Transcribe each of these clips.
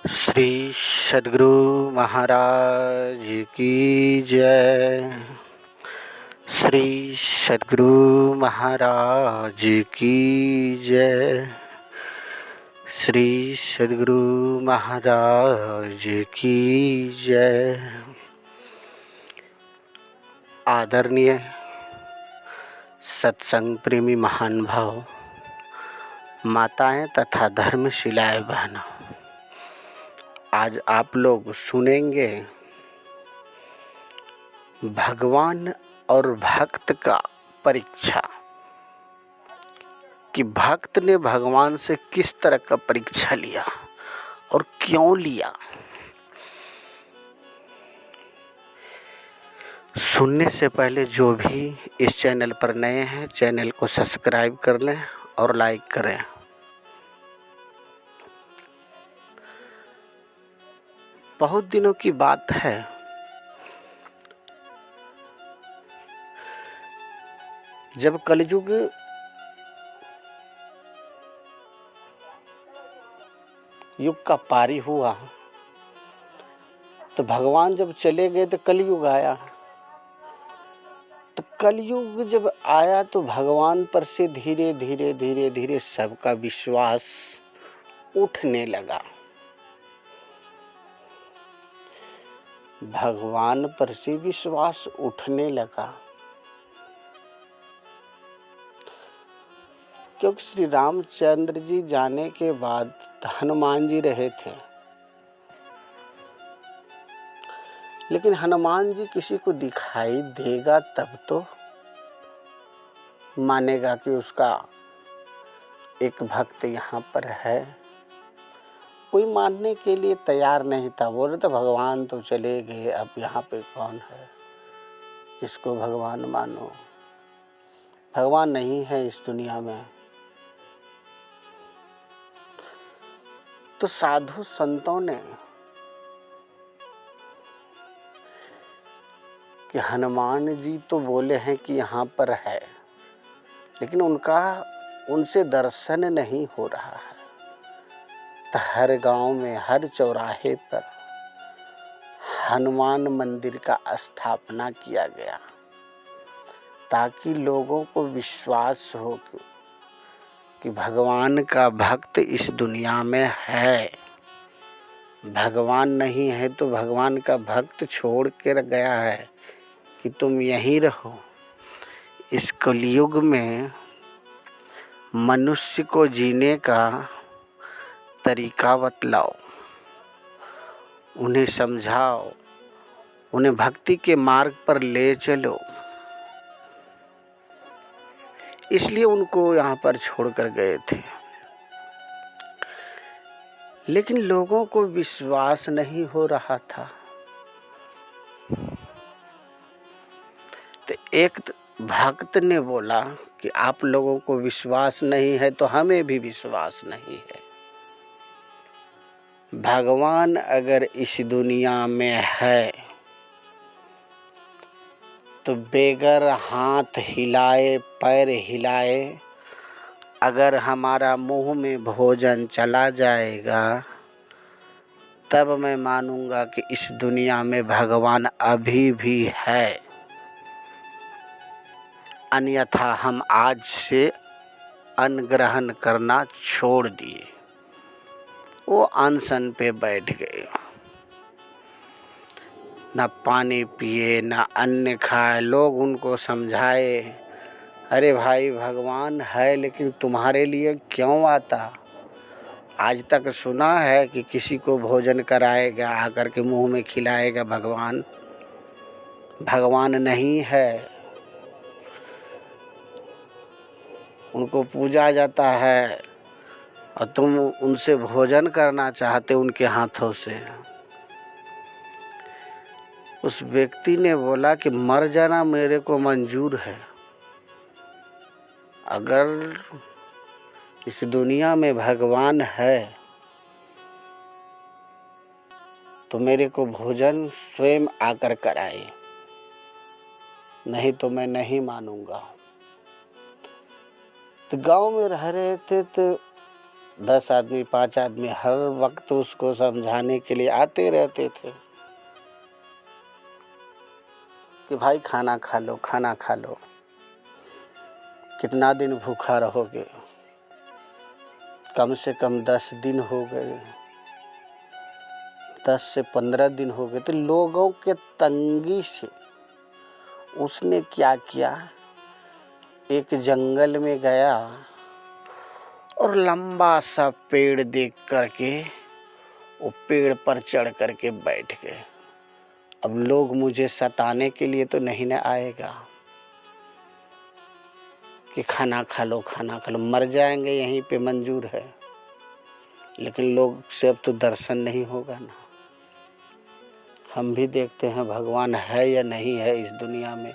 श्री सद्गुरु महाराज की जय। श्री सद्गुरु महाराज की जय। श्री सद्गुरु महाराज की जय। आदरणीय सत्संग प्रेमी महान भाव, माताएं तथा धर्मशिलाएं बहनों, आज आप लोग सुनेंगे भगवान और भक्त का परीक्षा, कि भक्त ने भगवान से किस तरह का परीक्षा लिया और क्यों लिया। सुनने से पहले जो भी इस चैनल पर नए हैं, चैनल को सब्सक्राइब कर लें और लाइक करें। बहुत दिनों की बात है, जब कलयुग युग का पारी हुआ तो भगवान जब चले गए तो कलयुग आया। तो कलयुग जब आया तो भगवान पर से धीरे धीरे धीरे धीरे सबका विश्वास उठने लगा। भगवान पर से विश्वास उठने लगा क्योंकि श्री रामचंद्र जी जाने के बाद हनुमान जी रहे थे, लेकिन हनुमान जी किसी को दिखाई देगा तब तो मानेगा कि उसका एक भक्त यहाँ पर है। कोई मानने के लिए तैयार नहीं था। बोल रहे थे भगवान तो चले गए, अब यहाँ पे कौन है, किसको भगवान मानो। भगवान नहीं है इस दुनिया में। तो साधु संतों ने कि हनुमान जी तो बोले हैं कि यहाँ पर है, लेकिन उनसे दर्शन नहीं हो रहा है। तो हर गांव में, हर चौराहे पर हनुमान मंदिर का स्थापना किया गया ताकि लोगों को विश्वास हो कि भगवान का भक्त इस दुनिया में है। भगवान नहीं है तो भगवान का भक्त छोड़ कर गया है कि तुम यहीं रहो। इस कलयुग में मनुष्य को जीने का तरीका बतलाओ, उन्हें समझाओ, उन्हें भक्ति के मार्ग पर ले चलो। इसलिए उनको यहाँ पर छोड़कर गए थे, लेकिन लोगों को विश्वास नहीं हो रहा था। तो एक भक्त ने बोला कि आप लोगों को विश्वास नहीं है तो हमें भी विश्वास नहीं है। भगवान अगर इस दुनिया में है तो बेगर हाथ हिलाए, पैर हिलाए, अगर हमारा मुंह में भोजन चला जाएगा तब मैं मानूंगा कि इस दुनिया में भगवान अभी भी है। अन्यथा हम आज से अन्न ग्रहण करना छोड़ दिए। वो अनशन पे बैठ गए, न पानी पिए न अन्न खाए। लोग उनको समझाए, अरे भाई भगवान है लेकिन तुम्हारे लिए क्यों आता। आज तक सुना है कि किसी को भोजन कराएगा, आकर के मुंह में खिलाएगा भगवान। भगवान नहीं है, उनको पूजा जाता है और तुम उनसे भोजन करना चाहते उनके हाथों से। उस व्यक्ति ने बोला कि मर जाना मेरे को मंजूर है, अगर इस दुनिया में भगवान है तो मेरे को भोजन स्वयं आकर कराए, नहीं तो मैं नहीं मानूंगा। तो गांव में रह रहे थे तो 10 आदमी 5 आदमी हर वक्त उसको समझाने के लिए आते रहते थे कि भाई खाना खा लो, खाना खा लो, कितना दिन भूखा रहोगे। कम से कम 10 दिन हो गए, 10 से 15 दिन हो गए। तो लोगों के तंगी से उसने क्या किया, एक जंगल में गया और लंबा सा पेड़ देख करके वो पेड़ पर चढ़ करके बैठ गए। अब लोग मुझे सताने के लिए तो नहीं न आएगा कि खाना खा लो, खाना खा लो, मर जाएंगे यहीं पे मंजूर है, लेकिन लोग से अब तो दर्शन नहीं होगा ना। हम भी देखते हैं भगवान है या नहीं है इस दुनिया में।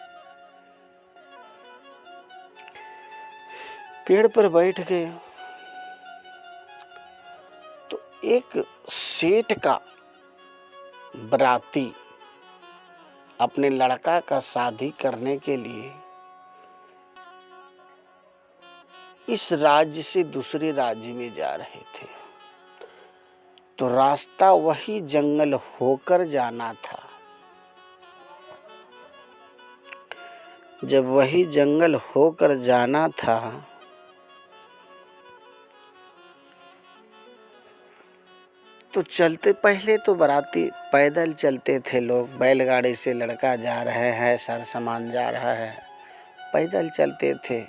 पेड़ पर बैठ गए तो एक सेठ का बराती अपने लड़का का शादी करने के लिए इस राज्य से दूसरे राज्य में जा रहे थे। तो रास्ता वही जंगल होकर जाना था। जब वही जंगल होकर जाना था तो चलते, पहले तो बाराती पैदल चलते थे लोग, बैलगाड़ी से लड़का जा रहे हैं, सारा सामान जा रहा है, पैदल चलते थे।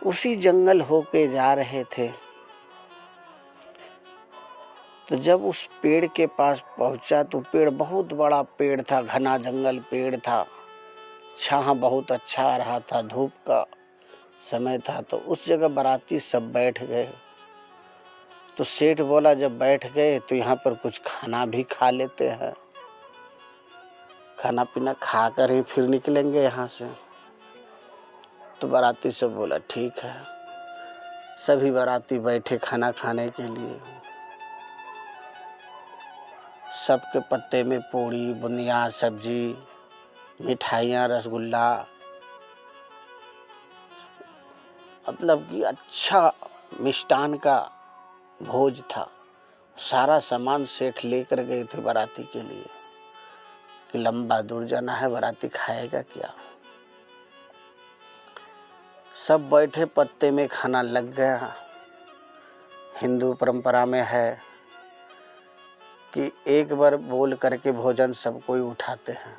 उसी जंगल होके जा रहे थे तो जब उस पेड़ के पास पहुंचा तो पेड़ बहुत बड़ा पेड़ था, घना जंगल पेड़ था, छाह बहुत अच्छा आ रहा था, धूप का समय था। तो उस जगह बाराती सब बैठ गए। तो सेठ बोला जब बैठ गए तो यहाँ पर कुछ खाना भी खा लेते हैं, खाना पीना खा कर ही फिर निकलेंगे यहाँ से। तो बाराती सब बोला ठीक है। सभी बाराती बैठे खाना खाने के लिए। सबके पत्ते में पूड़ी, बुनिया, सब्जी, मिठाइयाँ, रसगुल्ला, मतलब कि अच्छा मिष्ठान का भोज था। सारा सामान सेठ लेकर गए थे बाराती के लिए कि लंबा दूर जाना है, बाराती खाएगा क्या। सब बैठे, पत्ते में खाना लग गया। हिंदू परंपरा में है कि एक बार बोल करके भोजन सब कोई उठाते हैं,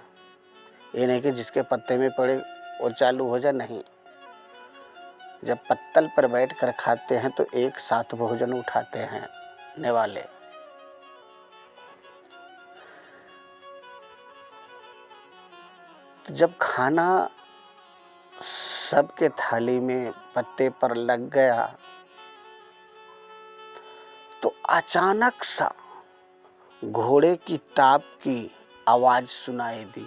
ये नहीं कि जिसके पत्ते में पड़े वो चालू हो जाए, नहीं। जब पत्तल पर बैठ कर खाते हैं तो एक साथ भोजन उठाते हैं नेवाले। तो जब खाना सबके थाली में पत्ते पर लग गया तो अचानक सा घोड़े की टाप की आवाज सुनाई दी।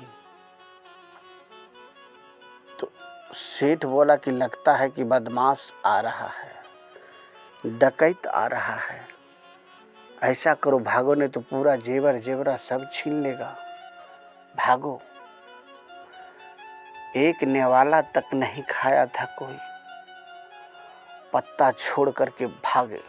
तो सेठ बोला कि लगता है कि बदमाश आ रहा है, डकैत आ रहा है, ऐसा करो भागो, नहीं तो पूरा जेवर जेवरा सब छीन लेगा, भागो। एक नेवाला तक नहीं खाया था कोई, पत्ता छोड़ करके भागे।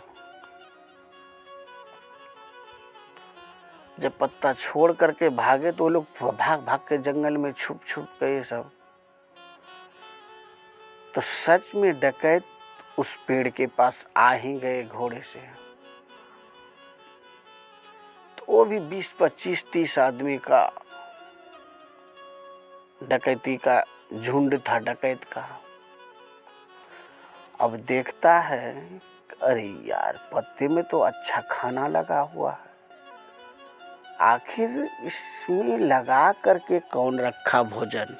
जब पत्ता छोड़ करके भागे तो वो लोग भाग भाग के जंगल में छुप छुप गए सब। तो सच में डकैत उस पेड़ के पास आ ही गए घोड़े से। तो वो भी 20, 25, 30 आदमी का डकैती का झुंड था, डकैत का। अब देखता है अरे यार पत्ते में तो अच्छा खाना लगा हुआ है, आखिर इसमें लगा करके कौन रखा भोजन।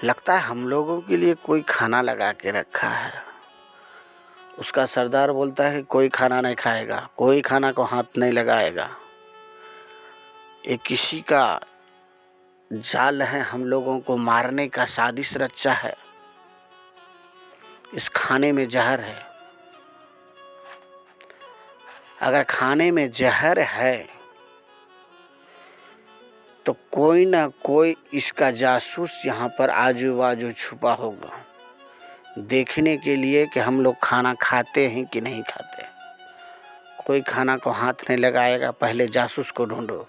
लगता है हम लोगों के लिए कोई खाना लगा के रखा है। उसका सरदार बोलता है कोई खाना नहीं खाएगा, कोई खाना को हाथ नहीं लगाएगा, ये किसी का जाल है, हम लोगों को मारने का साजिश रचा है, इस खाने में जहर है। अगर खाने में जहर है तो कोई ना कोई इसका जासूस यहाँ पर आजू बाजू छुपा होगा, देखने के लिए कि हम लोग खाना खाते हैं कि नहीं खाते। कोई खाना को हाथ नहीं लगाएगा, पहले जासूस को ढूंढो।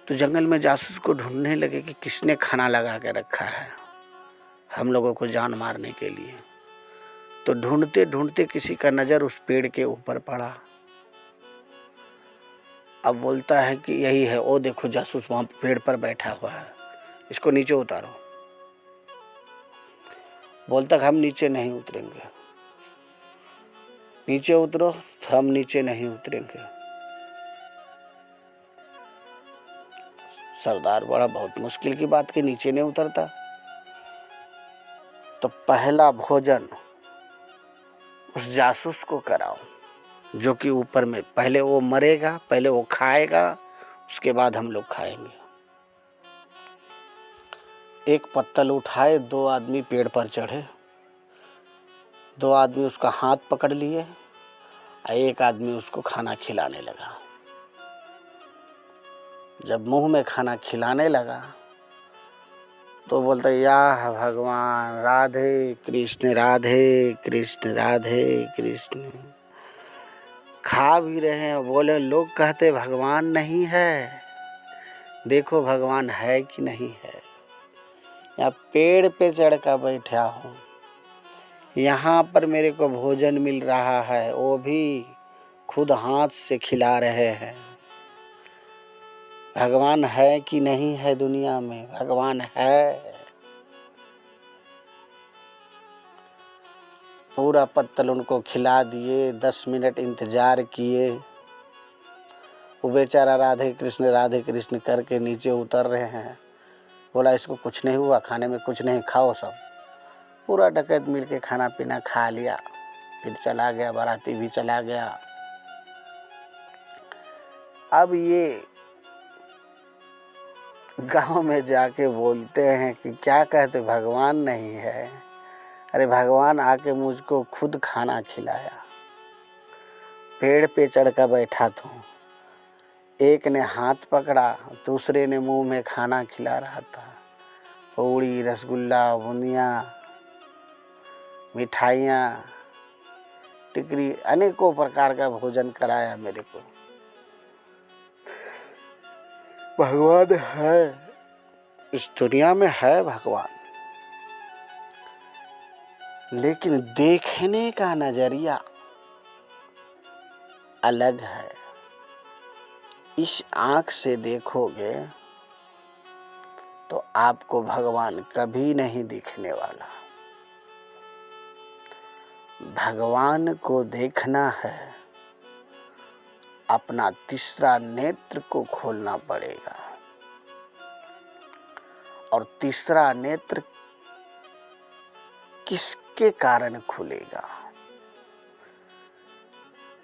तो जंगल में जासूस को ढूंढने लगे कि किसने खाना लगा के रखा है हम लोगों को जान मारने के लिए। तो ढूंढते ढूंढते किसी का नज़र उस पेड़ के ऊपर पड़ा। अब बोलता है कि यही है, ओ देखो जासूस वहाँ पेड़ पर बैठा हुआ है, इसको नीचे उतारो। बोलता कि हम नीचे नहीं उतरेंगे। नीचे उतरो, हम नीचे नहीं उतरेंगे। सरदार बड़ा बहुत मुश्किल की बात कि नीचे नहीं उतरता। तो पहला भोजन उस जासूस को कराओ जो कि ऊपर में, पहले वो मरेगा, पहले वो खाएगा, उसके बाद हम लोग खाएंगे। एक पत्तल उठाए, 2 आदमी पेड़ पर चढ़े। 2 आदमी उसका हाथ पकड़ लिए और एक आदमी उसको खाना खिलाने लगा। जब मुंह में खाना खिलाने लगा तो बोलता, या भगवान, राधे कृष्ण राधे कृष्ण राधे कृष्ण। खा भी रहे हैं, बोले लोग कहते भगवान नहीं है, देखो भगवान है कि नहीं है। या पेड़ पे चढ़ कर बैठा हूँ, यहाँ पर मेरे को भोजन मिल रहा है, वो भी खुद हाथ से खिला रहे हैं। भगवान है कि नहीं है दुनिया में? भगवान है। पूरा पत्तल उनको खिला दिए, 10 मिनट इंतजार किए। वो बेचारा राधे कृष्ण करके नीचे उतर रहे हैं। बोला इसको कुछ नहीं हुआ, खाने में कुछ नहीं, खाओ सब। पूरा डकैत मिल के खाना पीना खा लिया, फिर चला गया, बाराती भी चला गया। अब ये गांव में जाके बोलते हैं कि क्या कहते भगवान नहीं है? अरे भगवान आके मुझको खुद खाना खिलाया, पेड़ पे चढ़कर बैठा था, एक ने हाथ पकड़ा, दूसरे ने मुंह में खाना खिला रहा था। पूड़ी, रसगुल्ला, बूंदियाँ, मिठाइयाँ, टिकरी, अनेकों प्रकार का भोजन कराया मेरे को। भगवान है, इस दुनिया में है भगवान, लेकिन देखने का नजरिया अलग है। इस आँख से देखोगे तो आपको भगवान कभी नहीं दिखने वाला। भगवान को देखना है, अपना तीसरा नेत्र को खोलना पड़ेगा। और तीसरा नेत्र किसके कारण खुलेगा?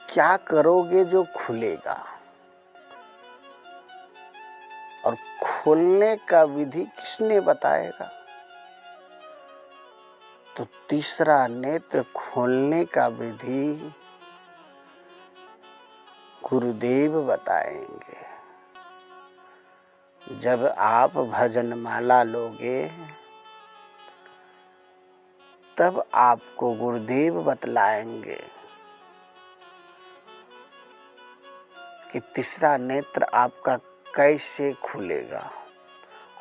क्या करोगे जो खुलेगा? और खोलने का विधि किसने बताएगा? तो तीसरा नेत्र खोलने का विधि गुरुदेव बताएंगे। जब आप भजन माला लोगे तब आपको गुरुदेव बतलाएंगे कि तीसरा नेत्र आपका कैसे खुलेगा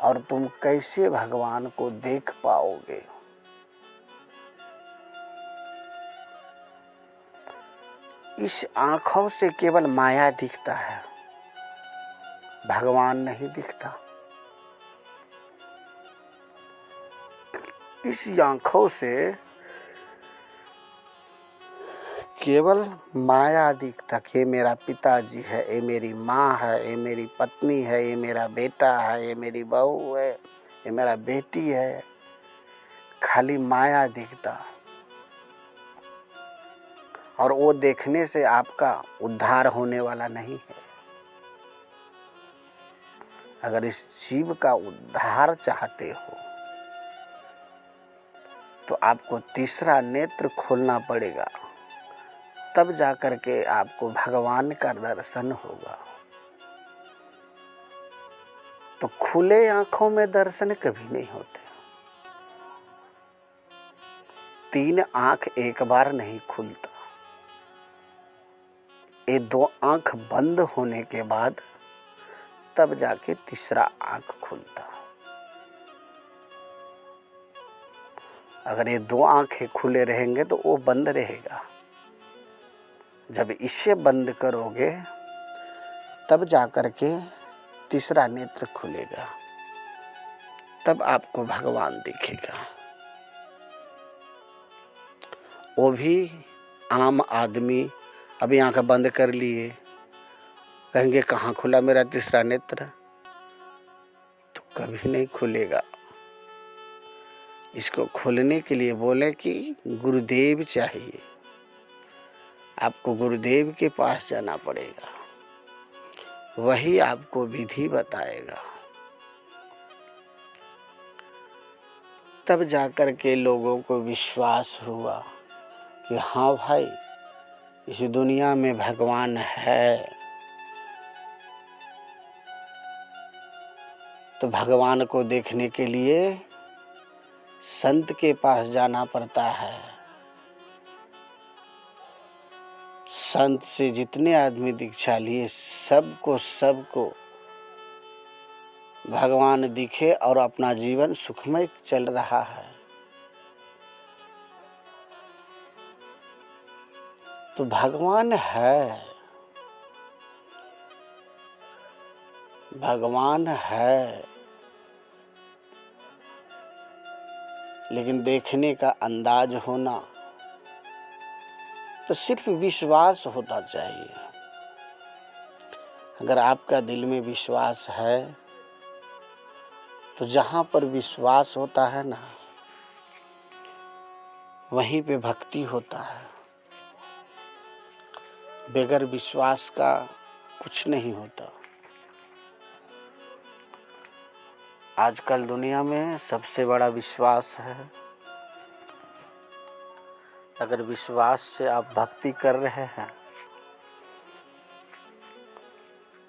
और तुम कैसे भगवान को देख पाओगे। इस आँखों से केवल माया दिखता है, भगवान नहीं दिखता। इस आँखों से केवल माया दिखता कि ये मेरा पिताजी है, ये मेरी माँ है, ये मेरी पत्नी है, ये मेरा बेटा है, ये मेरी बहू है, ये मेरा बेटी है। खाली माया दिखता। और वो देखने से आपका उद्धार होने वाला नहीं है। अगर इस जीव का उद्धार चाहते हो तो आपको तीसरा नेत्र खोलना पड़ेगा, तब जाकर के आपको भगवान का दर्शन होगा। तो खुले आंखों में दर्शन कभी नहीं होते। 3 आंख एक बार नहीं खुलता, ये 2 आंख बंद होने के बाद तब जाके तीसरा आंख खुलता। अगर ये 2 आंखें खुले रहेंगे तो वो बंद रहेगा। जब इसे बंद करोगे तब जाकर के तीसरा नेत्र खुलेगा, तब आपको भगवान दिखेगा। वो भी आम आदमी अभी आंख बंद कर लिए, कहेंगे कहाँ खुला मेरा तीसरा नेत्र, तो कभी नहीं खुलेगा। इसको खोलने के लिए बोले कि गुरुदेव चाहिए, आपको गुरुदेव के पास जाना पड़ेगा, वही आपको विधि बताएगा। तब जाकर के लोगों को विश्वास हुआ कि हाँ भाई, इस दुनिया में भगवान है। तो भगवान को देखने के लिए संत के पास जाना पड़ता है। संत से जितने आदमी दीक्षा लिए सबको भगवान दिखे और अपना जीवन सुखमय चल रहा है। तो भगवान है, भगवान है, लेकिन देखने का अंदाज होना, तो सिर्फ विश्वास होना चाहिए। अगर आपका दिल में विश्वास है तो जहाँ पर विश्वास होता है ना, वहीं पे भक्ति होता है। बगैर विश्वास का कुछ नहीं होता। आजकल दुनिया में सबसे बड़ा विश्वास है। अगर विश्वास से आप भक्ति कर रहे हैं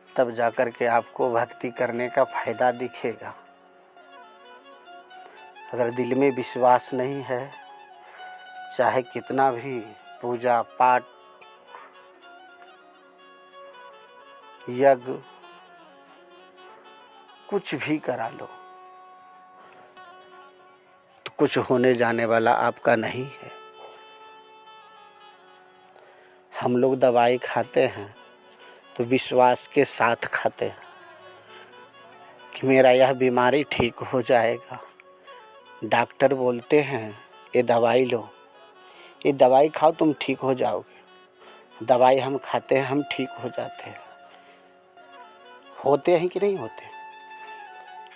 तब जाकर के आपको भक्ति करने का फायदा दिखेगा। अगर दिल में विश्वास नहीं है, चाहे कितना भी पूजा पाठ यज्ञ कुछ भी करा लो, तो कुछ होने जाने वाला आपका नहीं है। हम लोग दवाई खाते हैं तो विश्वास के साथ खाते हैं कि मेरा यह बीमारी ठीक हो जाएगा। डॉक्टर बोलते हैं ये दवाई लो, ये दवाई खाओ तुम ठीक हो जाओगे। दवाई हम खाते हैं, हम ठीक हो जाते हैं। होते हैं कि नहीं होते?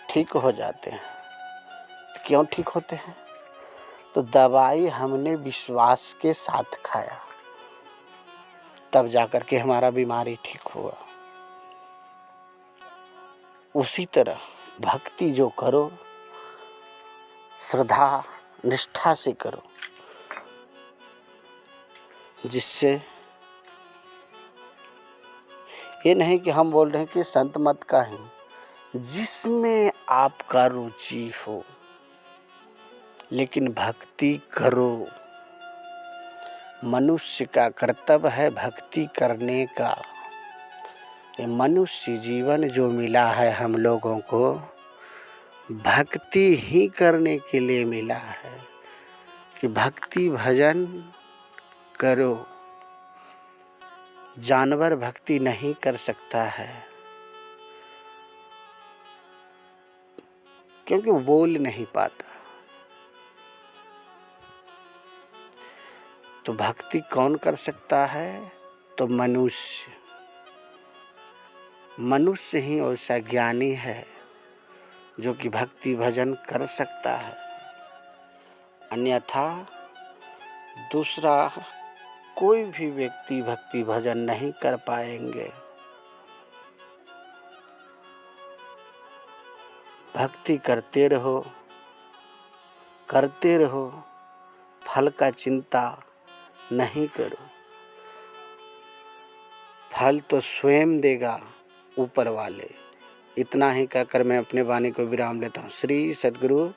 ठीक हो जाते हैं। तो क्यों ठीक होते हैं? तो दवाई हमने विश्वास के साथ खाया, तब जाकर के हमारा बीमारी ठीक हुआ। उसी तरह भक्ति जो करो, श्रद्धा निष्ठा से करो, जिससे ये नहीं कि हम बोल रहे हैं कि संत मत कहें, जिसमें आपका रुचि हो, लेकिन भक्ति करो। मनुष्य का कर्तव्य है भक्ति करने का। ये मनुष्य जीवन जो मिला है हम लोगों को, भक्ति ही करने के लिए मिला है कि भक्ति भजन करो। जानवर भक्ति नहीं कर सकता है क्योंकि वो बोल नहीं पाता। तो भक्ति कौन कर सकता है? तो मनुष्य ही ऐसा ज्ञानी है जो कि भक्ति भजन कर सकता है। अन्यथा दूसरा कोई भी व्यक्ति भक्ति भजन नहीं कर पाएंगे। भक्ति करते रहो, फल का चिंता नहीं करो। फल तो स्वयं देगा ऊपर वाले, इतना ही कहकर मैं अपने वाणी को विराम लेता हूँ। श्री सद्गुरु